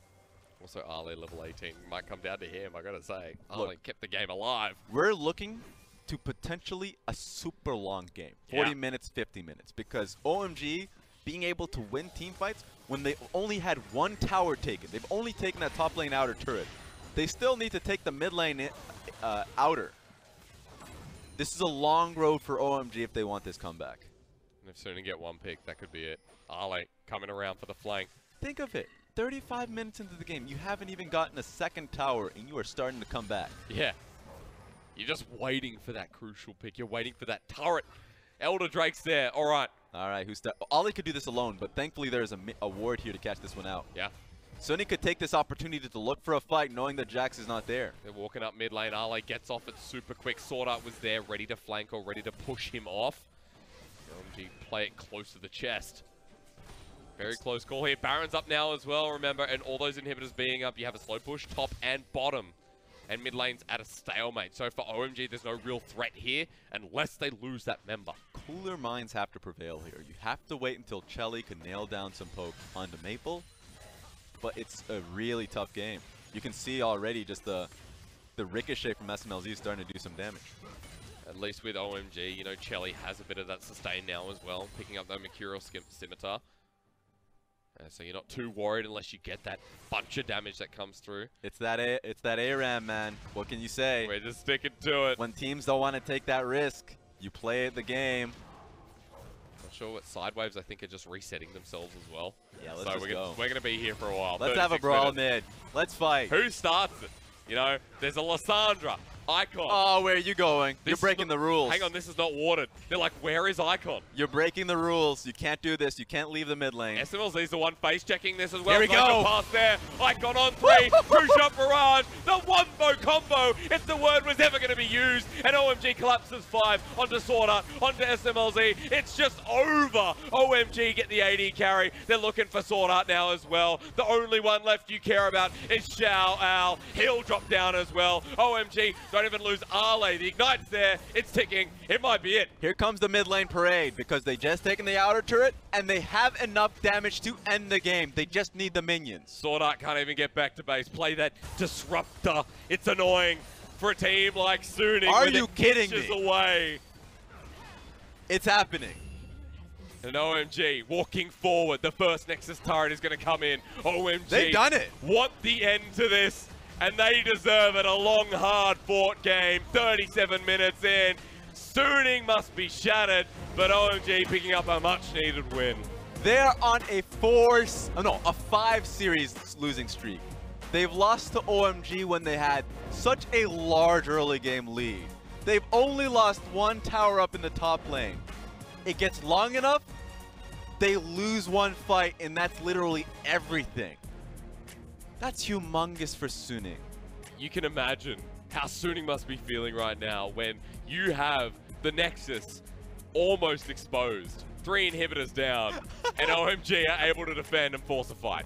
Also, Ale level 18 might come down to him, I gotta say. Look, Ale kept the game alive. We're looking to potentially a super long game. 40 minutes, 50 minutes. Because OMG being able to win team fights when they only had 1 tower taken. They've only taken that top lane outer turret. They still need to take the mid lane outer. This is a long road for OMG if they want this comeback. And if Suning get 1 pick, that could be it. Ale coming around for the flank. Think of it. 35 minutes into the game, you haven't even gotten a second tower, and you are starting to come back. Yeah. You're just waiting for that crucial pick. You're waiting for that turret. Elder Drake's there. All right. All right, Ollie could do this alone, but thankfully there's a ward here to catch this one out. Yeah. Suning could take this opportunity to look for a fight, knowing that Jax is not there. They're walking up mid lane. Ale gets off it super quick. SwordArT was there, ready to flank or ready to push him off. OMG play it close to the chest. Very close call here. Baron's up now as well, remember, and all those inhibitors being up, you have a slow push, top and bottom. And mid lane's at a stalemate. So for OMG, there's no real threat here unless they lose that member. Cooler minds have to prevail here. You have to wait until Chelly can nail down some poke onto Maple, but it's a really tough game. You can see already just the ricochet from Smlz starting to do some damage. At least with OMG, you know, Chelly has a bit of that sustain now as well, picking up that Mercurial Scimitar. So you're not too worried unless you get that bunch of damage that comes through. It's that ARAM, man. What can you say? We're just sticking to it. When teams don't want to take that risk, you play the game. Not sure what side waves I think are just resetting themselves as well. Yeah, let's so just go. We're gonna be here for a while. Let's have a brawl minutes. mid. Let's fight. Who starts it? You know, there's a Lissandra. Icon. Oh, where are you going? You're breaking the rules. Hang on, this is not watered. They're like, where is Icon? You're breaking the rules. You can't do this. You can't leave the mid lane. Smlz the one face checking this as well. Here we go. Pass there. Icon on 3. Two-shot barrage. The one-bow combo. If the word was ever going to be used. And OMG collapses 5 onto SwordArT, onto Smlz. It's just over. OMG get the AD carry. They're looking for SwordArT now as well. The only one left you care about is XiaoAL. He'll drop down as well. OMG don't even lose Ale. The Ignite's there. It's ticking. It might be it. Here comes the mid lane parade because they just taken the outer turret and they have enough damage to end the game. They just need the minions. SwordArT can't even get back to base. Play that disruptor. It's annoying for a team like Suning. Are you kidding me? Away. It's happening. And OMG walking forward. The first Nexus turret is going to come in. OMG. They've done it. Want the end to this. And they deserve it. A long, hard-fought game. 37 minutes in. Suning must be shattered, but OMG picking up a much-needed win. They're on a 5 series losing streak. They've lost to OMG when they had such a large early game lead. They've only lost one tower up in the top lane. It gets long enough, they lose one fight, and that's literally everything. That's humongous for Suning. You can imagine how Suning must be feeling right now when you have the Nexus almost exposed, 3 inhibitors down, and OMG are able to defend and force a fight.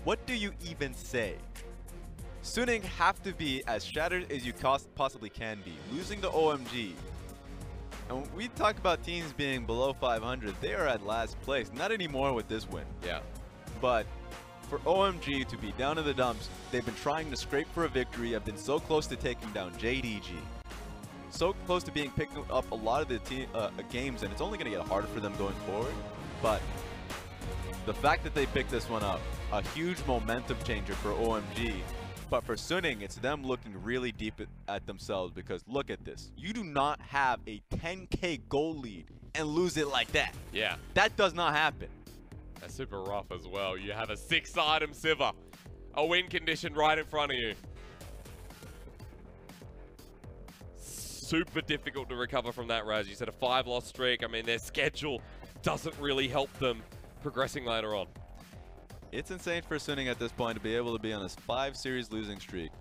What do you even say? Suning have to be as shattered as you possibly can be. Losing to OMG. And when we talk about teams being below 500, they are at last place. Not anymore with this win. Yeah. But for OMG to be down in the dumps, they've been trying to scrape for a victory. Have been so close to taking down JDG. So close to being picking up a lot of the games, and it's only going to get harder for them going forward. But the fact that they picked this one up, a huge momentum changer for OMG. But for Suning, it's them looking really deep at themselves because look at this. You do not have a 10k goal lead and lose it like that. Yeah. That does not happen. That's super rough as well. You have a 6-item Sivir. A win condition right in front of you. Super difficult to recover from that, Raz. You said a 5-loss streak. I mean, their schedule doesn't really help them progressing later on. It's insane for Suning at this point to be able to be on a 5-series losing streak.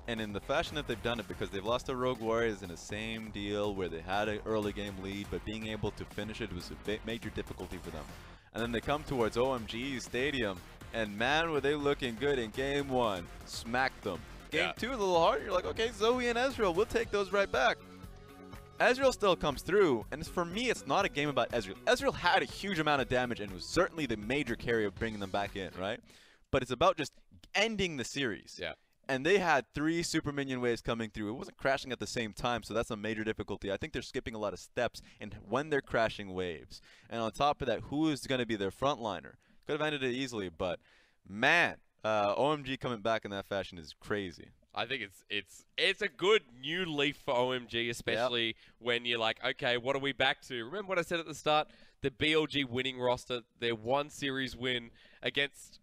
And in the fashion that they've done it, because they've lost to Rogue Warriors in the same deal where they had an early game lead, but being able to finish it was a major difficulty for them. And then they come towards OMG Stadium, and man, were they looking good in game 1. Smacked them. Game 2 a little harder. You're like, okay, Zoe and Ezreal, we'll take those right back. Ezreal still comes through, and for me, it's not a game about Ezreal. Ezreal had a huge amount of damage and was certainly the major carry of bringing them back in, right? But it's about just ending the series. Yeah. And they had 3 super minion waves coming through. It wasn't crashing at the same time, so that's a major difficulty. I think they're skipping a lot of steps when they're crashing waves. And on top of that, who is going to be their frontliner? Could have ended it easily, but man, OMG coming back in that fashion is crazy. I think it's a good new leaf for OMG, especially when you're like, okay, what are we back to? Remember what I said at the start? The BLG winning roster, their 1 series win against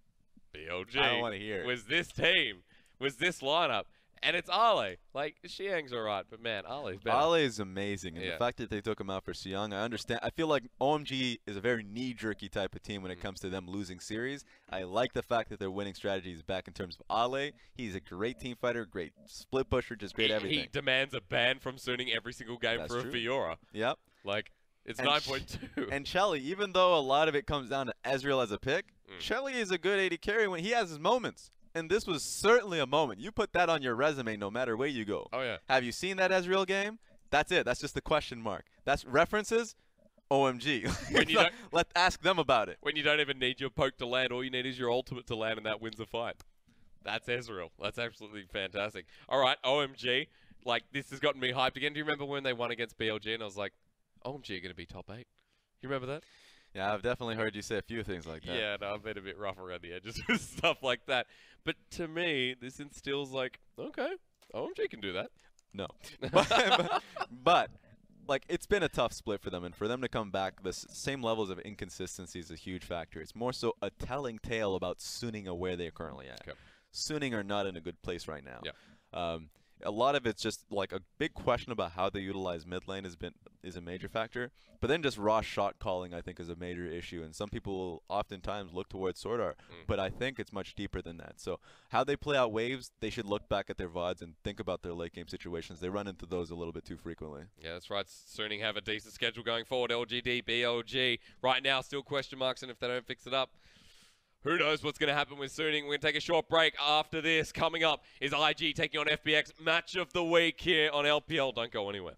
BLG I don't want to hear it. Was this team, was this lineup. And it's Ale. Like, Xiang's alright, but man, Ale's better. Ale is amazing, and the fact that they took him out for Xiang, I understand. I feel like OMG is a very knee-jerky type of team when it comes to them losing series. I like the fact that their winning strategy is back in terms of Ale. He's a great team fighter, great split pusher, just great everything. He demands a ban from Suning every single game for a Fiora. Yep. Like, it's 9.2. And Chelly, even though a lot of it comes down to Ezreal as a pick, Chelly is a good AD carry when he has his moments. And this was certainly a moment. You put that on your resume no matter where you go. Oh, yeah. Have you seen that Ezreal game? That's it. That's just the question mark. That's references, OMG. Let's ask them about it. When you don't even need your poke to land, all you need is your ultimate to land, and that wins a fight. That's Ezreal. That's absolutely fantastic. All right, OMG. Like, this has gotten me hyped again. Do you remember when they won against BLG? And I was like, OMG are going to be top 8. You remember that? Yeah, I've definitely heard you say a few things like that. Yeah, no, I've been a bit rough around the edges with stuff like that. But to me, this instills like, okay, OMG can do that. No. but like, it's been a tough split for them, and for them to come back, the same levels of inconsistency is a huge factor. It's more so a telling tale about Suning and where they're currently at. Okay. Suning are not in a good place right now. Yeah. A lot of it's just like a big question about how they utilize mid lane is a major factor. But then just raw shot calling, I think, is a major issue. And some people will oftentimes look towards SwordArT, but I think it's much deeper than that. So how they play out waves, they should look back at their VODs and think about their late game situations. They run into those a little bit too frequently. Yeah, that's right. Suning have a decent schedule going forward. LGD, BLG. Right now, still question marks, and if they don't fix it up, who knows what's going to happen with Suning. We're going to take a short break after this. Coming up is IG taking on FBX. Match of the week here on LPL. Don't go anywhere.